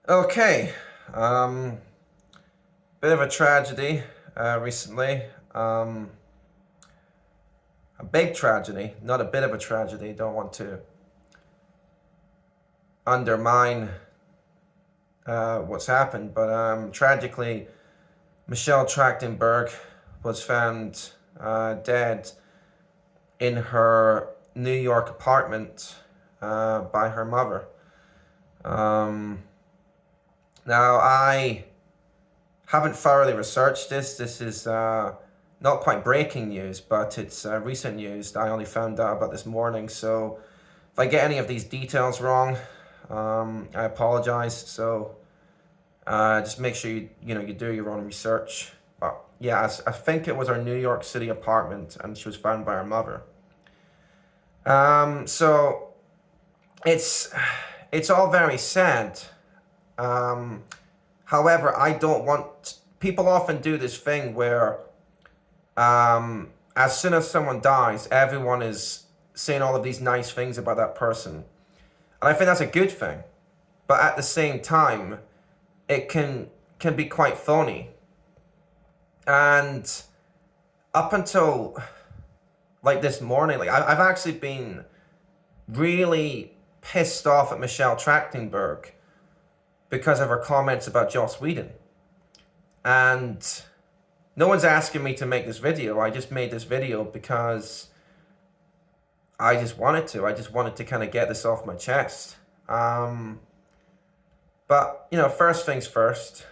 Okay, um, bit of a tragedy recently. A big tragedy, not a bit of a tragedy. Don't want to undermine what's happened, but tragically, Michelle Trachtenberg was found dead in her New York apartment by her mother. Um, Now, I haven't thoroughly researched this. This is not quite breaking news, but it's recent news that I only found out about this morning. So if I get any of these details wrong, I apologize. So just make sure you do your own research. But yeah, I think it was her New York City apartment, and she was found by her mother. So it's it's all very sad. Um, However, I don't want people often do this thing where as soon as someone dies, everyone is saying all of these nice things about that person. And I think that's a good thing. But at the same time, it can be quite phony. And up until like this morning, I've actually been really pissed off at Michelle Trachtenberg because of her comments about Joss Whedon. And no one's asking me to make this video. I just made this video because I just wanted to. I just wanted to kind of get this off my chest. But, first things first.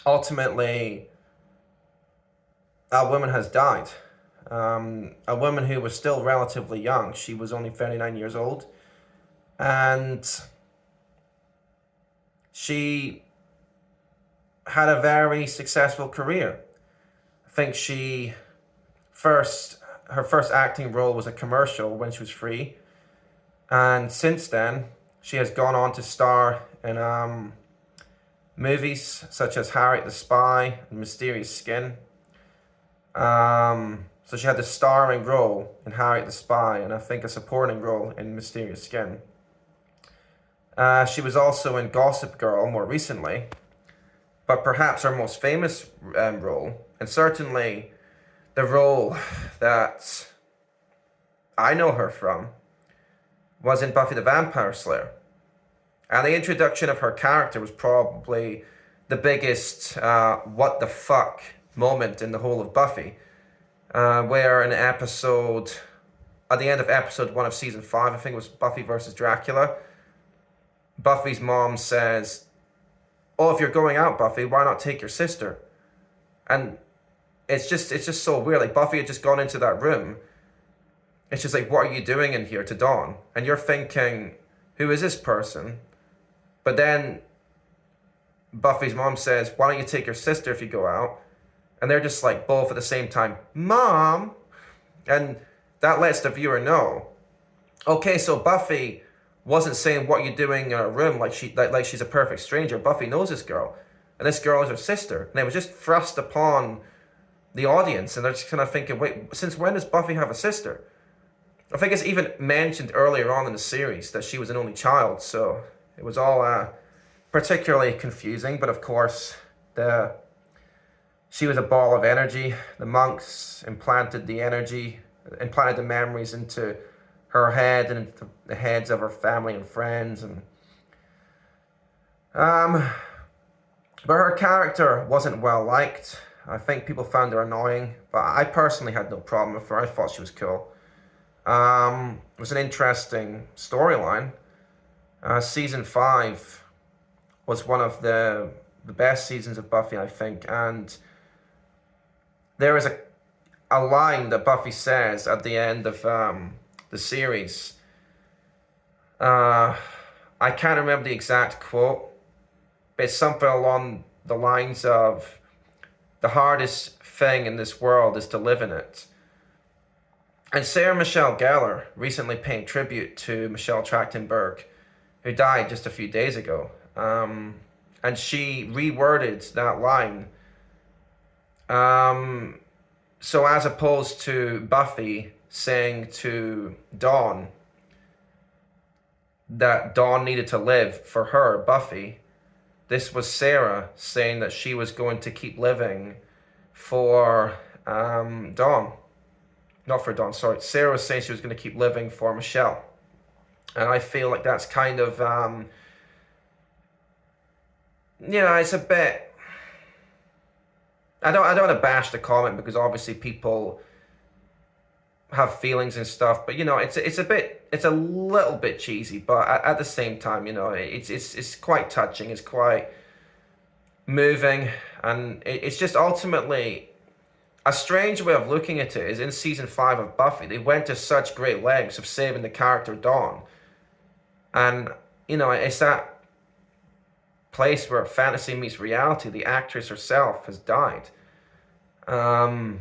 Ultimately, a woman has died. A woman who was still relatively young. She was only 39 years old. And she had a very successful career. I think her first acting role was a commercial when she was free, and since then she has gone on to star in movies such as Harriet the Spy and Mysterious Skin. So she had the starring role in Harriet the Spy, and I think a supporting role in Mysterious Skin. She was also in Gossip Girl more recently, but perhaps her most famous role, and certainly the role that I know her from, was in Buffy the Vampire Slayer. And the introduction of her character was probably the biggest what the fuck moment in the whole of Buffy, where at the end of episode 1 of season 5, I think it was Buffy versus Dracula, Buffy's mom says, "Oh, if you're going out, Buffy, why not take your sister?" And it's just so weird. Like, Buffy had just gone into that room. It's just like, what are you doing in here to Dawn? And you're thinking, who is this person? But then Buffy's mom says, "Why don't you take your sister if you go out?" And they're just like both at the same time, "Mom." And that lets the viewer know, okay, so Buffy wasn't saying, "What are you doing in a room?" like she's a perfect stranger. Buffy knows this girl, and this girl is her sister. And it was just thrust upon the audience, and they're just kind of thinking, wait, since when does Buffy have a sister? I think it's even mentioned earlier on in the series that she was an only child, so it was all particularly confusing. But of course, she was a ball of energy. The monks implanted the memories into her head and into the heads of her family and friends, and but her character wasn't well liked. I think people found her annoying, but I personally had no problem with her. I thought she was cool. It was an interesting storyline. Season 5 was one of the best seasons of Buffy, I think, and there is a line that Buffy says at the end of the series. I can't remember the exact quote, but it's something along the lines of, "The hardest thing in this world is to live in it." And Sarah Michelle Gellar recently paid tribute to Michelle Trachtenberg, who died just a few days ago. And she reworded that line. So as opposed to Buffy saying to Dawn, that Dawn needed to live for her, Buffy. This was Sarah saying that she was going to keep living for Dawn. Not for Dawn, sorry. Sarah was saying she was going to keep living for Michelle. And I feel like that's kind of, it's a bit... I don't want to bash the comment because obviously people have feelings and stuff, but it's a little bit cheesy, but at the same time, it's quite touching, it's quite moving, and it's just ultimately a strange way of looking at it is in season 5 of Buffy, they went to such great lengths of saving the character Dawn, and it's that place where fantasy meets reality. The actress herself has died, and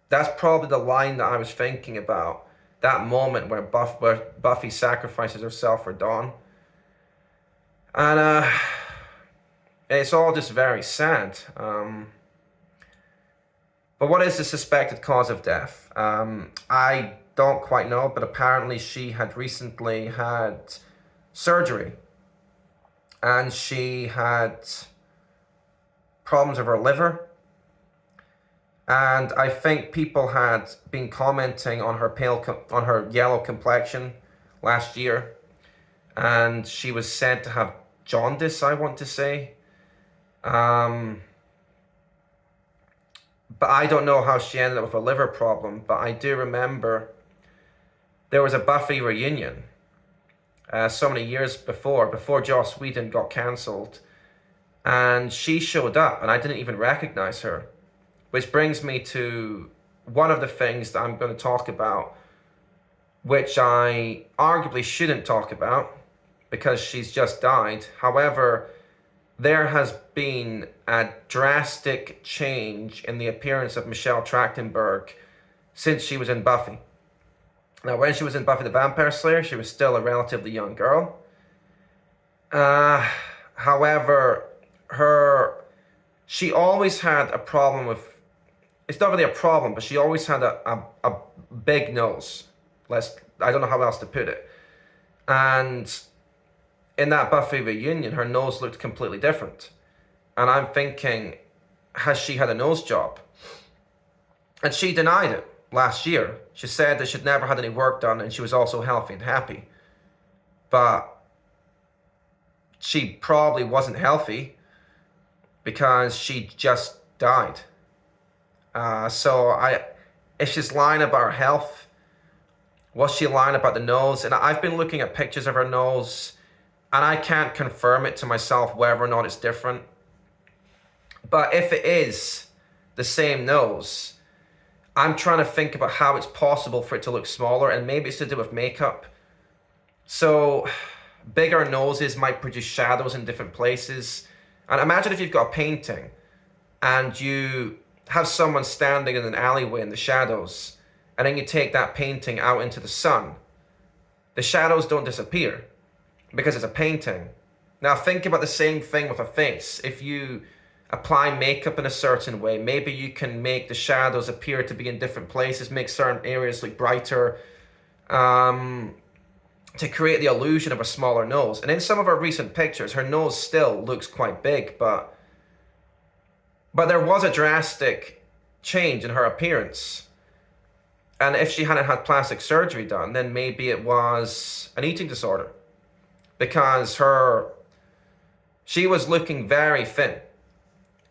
that's probably the line that I was thinking about. That moment where Buffy sacrifices herself for Dawn. And it's all just very sad. But what is the suspected cause of death? I don't quite know, but apparently she had recently had surgery. And she had problems with her liver. And I think people had been commenting on her on her yellow complexion last year, and she was said to have jaundice, I want to say. But I don't know how she ended up with a liver problem. But I do remember there was a Buffy reunion so many years before Joss Whedon got cancelled, and she showed up, and I didn't even recognize her. Which brings me to one of the things that I'm going to talk about, which I arguably shouldn't talk about because she's just died. However, there has been a drastic change in the appearance of Michelle Trachtenberg since she was in Buffy. Now, when she was in Buffy the Vampire Slayer, she was still a relatively young girl. However, she always had a problem with... It's not really a problem, but she always had a big nose. I don't know how else to put it. And in that Buffy reunion, her nose looked completely different. And I'm thinking, has she had a nose job? And she denied it last year. She said that she'd never had any work done and she was also healthy and happy. But she probably wasn't healthy because she just died. If she's lying about her health, was she lying about the nose? And I've been looking at pictures of her nose, and I can't confirm it to myself whether or not it's different. But if it is the same nose, I'm trying to think about how it's possible for it to look smaller, and maybe it's to do with makeup. So bigger noses might produce shadows in different places. And imagine if you've got a painting and you have someone standing in an alleyway in the shadows, and then you take that painting out into the sun. The shadows don't disappear because it's a painting. Now think about the same thing with a face. If you apply makeup in a certain way, maybe you can make the shadows appear to be in different places, make certain areas look brighter, to create the illusion of a smaller nose. And in some of her recent pictures, her nose still looks quite big, but there was a drastic change in her appearance. And if she hadn't had plastic surgery done, then maybe it was an eating disorder. Because she was looking very thin.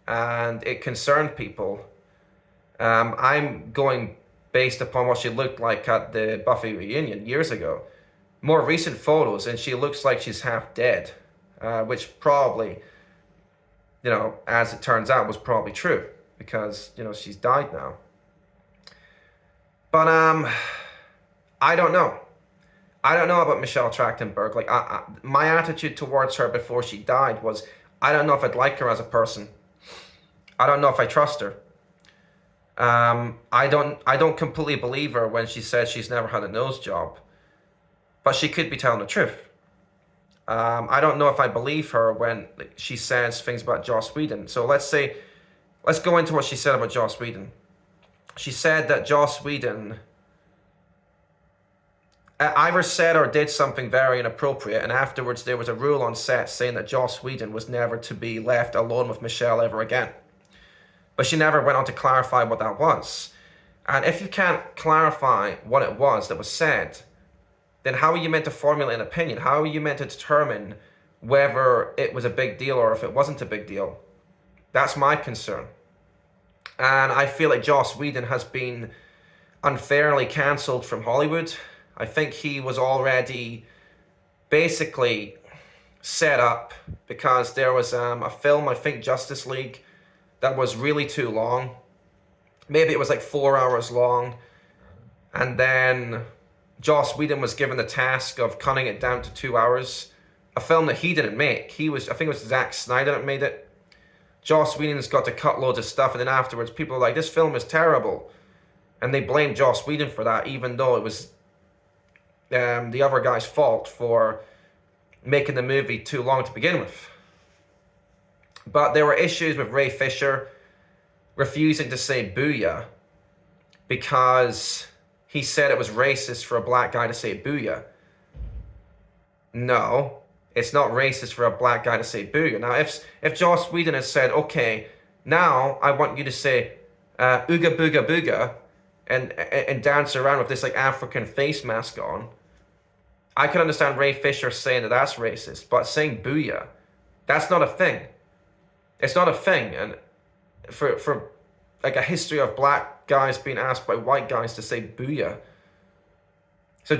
And it concerned people. I'm going based upon what she looked like at the Buffy reunion years ago. More recent photos, and she looks like she's half dead. Which probably... as it turns out, was probably true because, she's died now. But, I don't know. I don't know about Michelle Trachtenberg. Like, my attitude towards her before she died was, I don't know if I'd like her as a person. I don't know if I trust her. I don't completely believe her when she says she's never had a nose job. But she could be telling the truth. I don't know if I believe her when she says things about Joss Whedon. So let's go into what she said about Joss Whedon. She said that Joss Whedon either said or did something very inappropriate, and afterwards there was a rule on set saying that Joss Whedon was never to be left alone with Michelle ever again. But she never went on to clarify what that was. And if you can't clarify what it was that was said, then how are you meant to formulate an opinion? How are you meant to determine whether it was a big deal or if it wasn't a big deal? That's my concern. And I feel like Joss Whedon has been unfairly cancelled from Hollywood. I think he was already basically set up because there was a film, I think Justice League, that was really too long. Maybe it was like 4 hours long. And then Joss Whedon was given the task of cutting it down to 2 hours. A film that he didn't make. I think it was Zack Snyder that made it. Joss Whedon's got to cut loads of stuff, and then afterwards people are like, this film is terrible. And they blame Joss Whedon for that, even though it was the other guy's fault for making the movie too long to begin with. But there were issues with Ray Fisher refusing to say booyah because he said it was racist for a black guy to say booyah. No, it's not racist for a black guy to say booyah. Now, if Joss Whedon had said, okay, now I want you to say ooga booga booga and dance around with this like African face mask on, I could understand Ray Fisher saying that that's racist. But saying booyah, that's not a thing. It's not a thing. And for like a history of black guys being asked by white guys to say booyah. So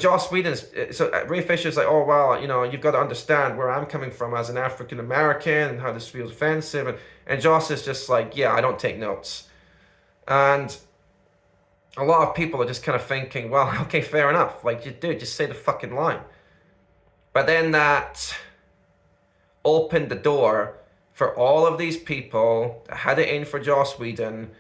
Ray Fisher's like, oh, well, you've got to understand where I'm coming from as an African American and how this feels offensive. And Joss is just like, yeah, I don't take notes. And a lot of people are just kind of thinking, well, okay, fair enough. Like, dude, just say the fucking line. But then that opened the door for all of these people that had it in for Joss Whedon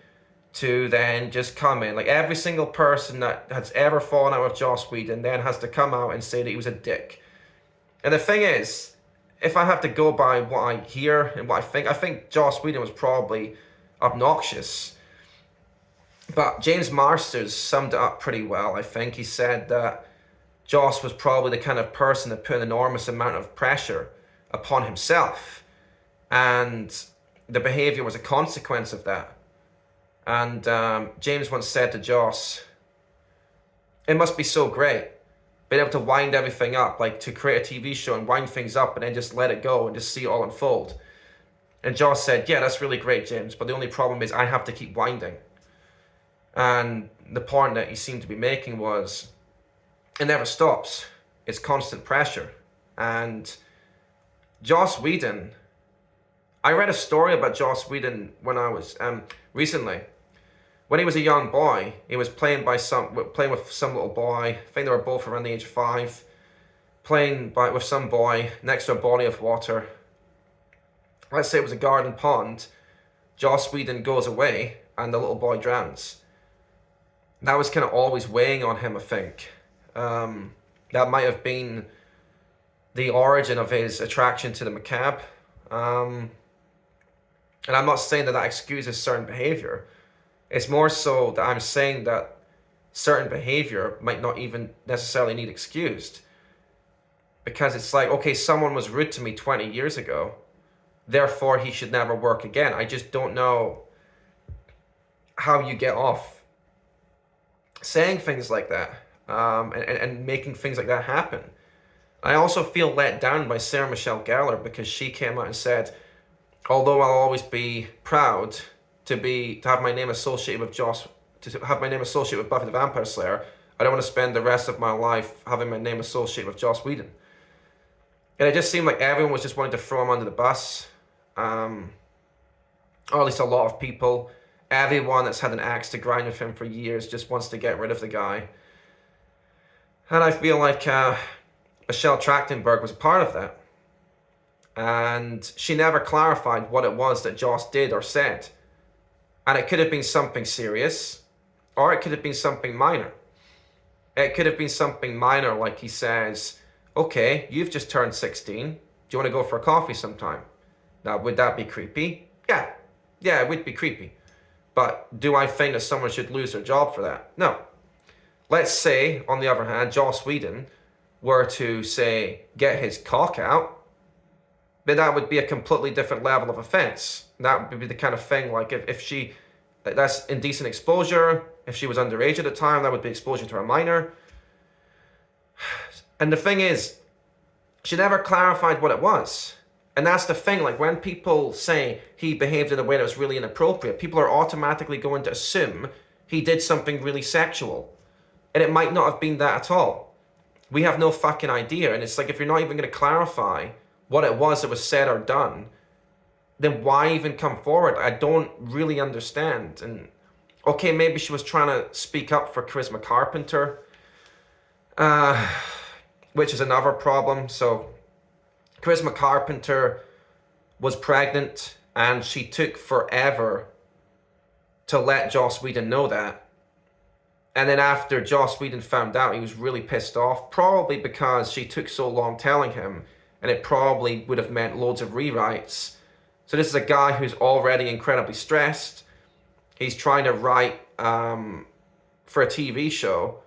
to then just come in. Like, every single person that has ever fallen out with Joss Whedon then has to come out and say that he was a dick. And the thing is, if I have to go by what I hear and what I think Joss Whedon was probably obnoxious. But James Marsters summed it up pretty well, I think. He said that Joss was probably the kind of person that put an enormous amount of pressure upon himself. And the behavior was a consequence of that. And James once said to Joss, it must be so great being able to wind everything up, like to create a TV show and wind things up and then just let it go and just see it all unfold. And Joss said, yeah, that's really great, James, but the only problem is I have to keep winding. And the point that he seemed to be making was, it never stops. It's constant pressure. And Joss Whedon, I read a story about Joss Whedon when I was recently. When he was a young boy, he was playing with some little boy. I think they were both around the age of 5, playing with some boy next to a body of water. Let's say it was a garden pond. Joss Whedon goes away, and the little boy drowns. That was kind of always weighing on him, I think. That might have been the origin of his attraction to the macabre. And I'm not saying that excuses certain behavior. It's more so that I'm saying that certain behavior might not even necessarily need excused. Because it's like, okay, someone was rude to me 20 years ago, therefore he should never work again. I just don't know how you get off saying things like that and making things like that happen. I also feel let down by Sarah Michelle Gellar because she came out and said, although I'll always be proud to have my name associated with Buffy the Vampire Slayer, I don't want to spend the rest of my life having my name associated with Joss Whedon. And it just seemed like everyone was just wanting to throw him under the bus. Or at least a lot of people. Everyone that's had an axe to grind with him for years just wants to get rid of the guy. And I feel like Michelle Trachtenberg was a part of that. And she never clarified what it was that Joss did or said. And it could have been something serious, or it could have been something minor. It could have been something minor, like he says, okay, you've just turned 16. Do you want to go for a coffee sometime? Now, would that be creepy? Yeah, it would be creepy. But do I think that someone should lose their job for that? No. Let's say, on the other hand, Joss Whedon were to, say, get his cock out, then that would be a completely different level of offense. That would be the kind of thing, like, if she, that's indecent exposure. If she was underage at the time, that would be exposure to a minor. And the thing is, she never clarified what it was. And that's the thing, like, when people say he behaved in a way that was really inappropriate, people are automatically going to assume he did something really sexual. And it might not have been that at all. We have no fucking idea. And it's like, if you're not even going to clarify what it was that was said or done, then why even come forward? I don't really understand. And okay, maybe she was trying to speak up for Charisma Carpenter, which is another problem. So Charisma Carpenter was pregnant and she took forever to let Joss Whedon know that. And then after Joss Whedon found out, he was really pissed off, probably because she took so long telling him, and it probably would have meant loads of rewrites. So this is a guy who's already incredibly stressed. He's trying to write for a TV show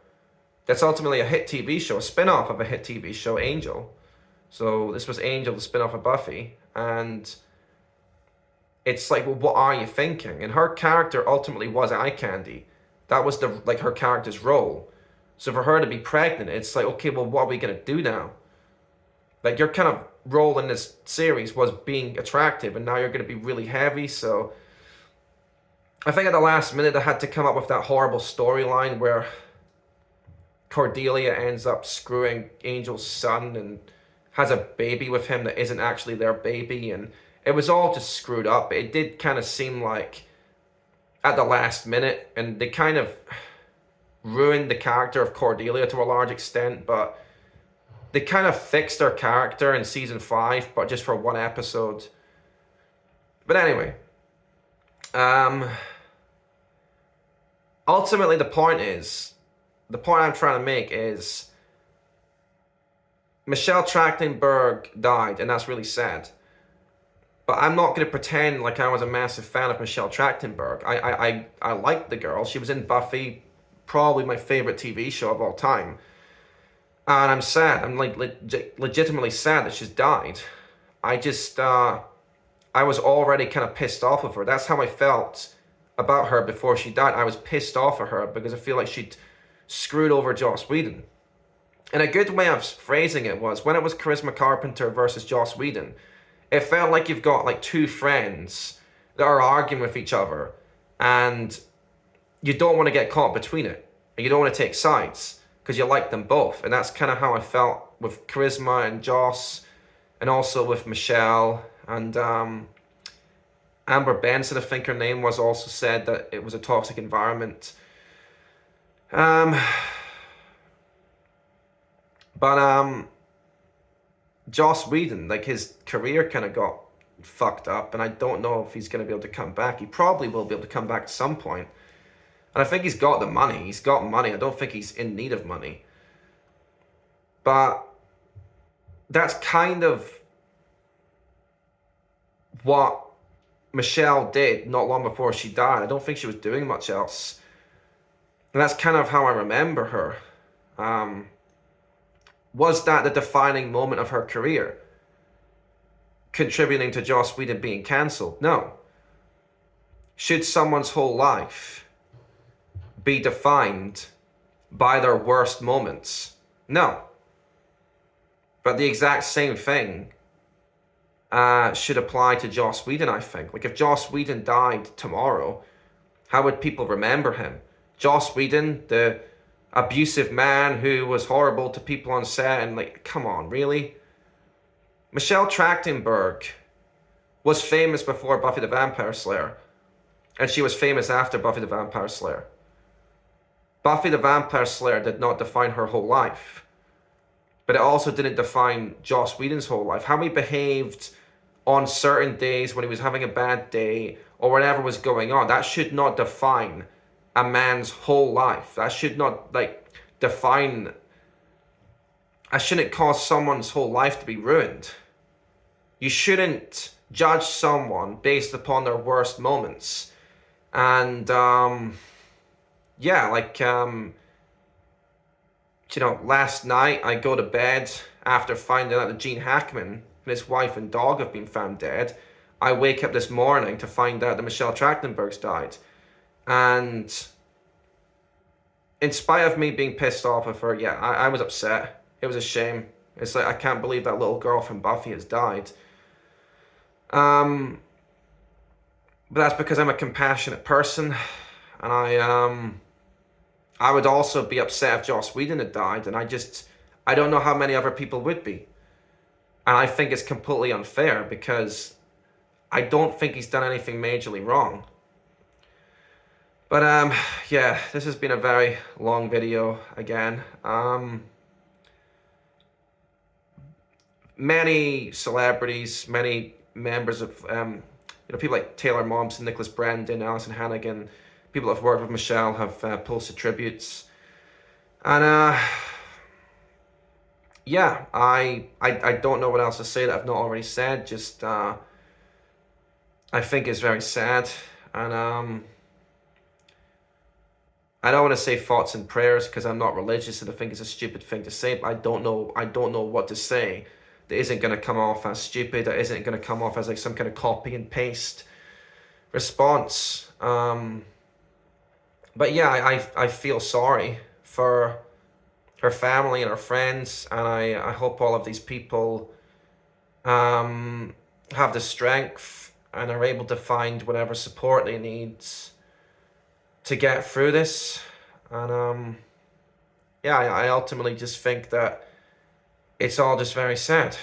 that's ultimately a hit TV show, a spin-off of a hit TV show, Angel. So this was Angel, the spin-off of Buffy. And it's like, well, what are you thinking? And her character ultimately was eye candy. That was her character's role. So for her to be pregnant, it's like, okay, well, what are we gonna do now? Like, your kind of role in this series was being attractive, and now you're gonna be really heavy. So I think at the last minute, I had to come up with that horrible storyline where Cordelia ends up screwing Angel's son and has a baby with him that isn't actually their baby, and it was all just screwed up. It did kind of seem like at the last minute, and they kind of ruined the character of Cordelia to a large extent, but they kind of fixed her character in season 5, but just for one episode. But anyway, ultimately the point I'm trying to make is Michelle Trachtenberg died, and that's really sad. But I'm not going to pretend like I was a massive fan of Michelle Trachtenberg. I liked the girl. She was in Buffy, probably my favorite TV show of all time. And I'm sad. I'm like legitimately sad that she's died. I just, I was already kind of pissed off of her. That's how I felt about her before she died. I was pissed off at her because I feel like she'd screwed over Joss Whedon. And a good way of phrasing it was, when it was Charisma Carpenter versus Joss Whedon, it felt like you've got like two friends that are arguing with each other, and you don't want to get caught between it. And you don't want to take sides because you like them both. And that's kind of how I felt with Charisma and Joss, and also with Michelle. And Amber Benson, I think her name was, also said that it was a toxic environment. Joss Whedon, like, his career kind of got fucked up, and I don't know if he's going to be able to come back. He probably will be able to come back at some point. And I think he's got the money. He's got money. I don't think he's in need of money. But that's kind of what Michelle did not long before she died. I don't think she was doing much else. And that's kind of how I remember her. Was that the defining moment of her career? Contributing to Joss Whedon being cancelled? No. Should someone's whole life be defined by their worst moments? No. But the exact same thing should apply to Joss Whedon, I think. Like, if Joss Whedon died tomorrow, how would people remember him? Joss Whedon, the abusive man who was horrible to people on set, and like, come on, really? Michelle Trachtenberg was famous before Buffy the Vampire Slayer, and she was famous after Buffy the Vampire Slayer. Buffy the Vampire Slayer did not define her whole life, but it also didn't define Joss Whedon's whole life. How he behaved on certain days when he was having a bad day or whatever was going on, that should not define a man's whole life. That should not define. I shouldn't cause someone's whole life to be ruined. You shouldn't judge someone based upon their worst moments. And last night I go to bed after finding out that Gene Hackman and his wife and dog have been found dead. I wake up this morning to find out that Michelle Trachtenberg's died. And in spite of me being pissed off with her, yeah, I was upset. It was a shame. It's like, I can't believe that little girl from Buffy has died. But that's because I'm a compassionate person. And I would also be upset if Joss Whedon had died. And I don't know how many other people would be. And I think it's completely unfair because I don't think he's done anything majorly wrong. But yeah, this has been a very long video again. Many celebrities, many members of people like Taylor Momsen, Nicholas Brendon, Alison Hannigan, people that have worked with Michelle have posted tributes. And yeah, I don't know what else to say that I've not already said. Just I think it's very sad, and I don't want to say thoughts and prayers because I'm not religious and I think it's a stupid thing to say, but I don't know what to say that isn't going to come off as stupid, that isn't going to come off as like some kind of copy and paste response. But yeah, I feel sorry for her family and her friends, and I hope all of these people have the strength and are able to find whatever support they need to get through this. And yeah, I ultimately just think that it's all just very sad.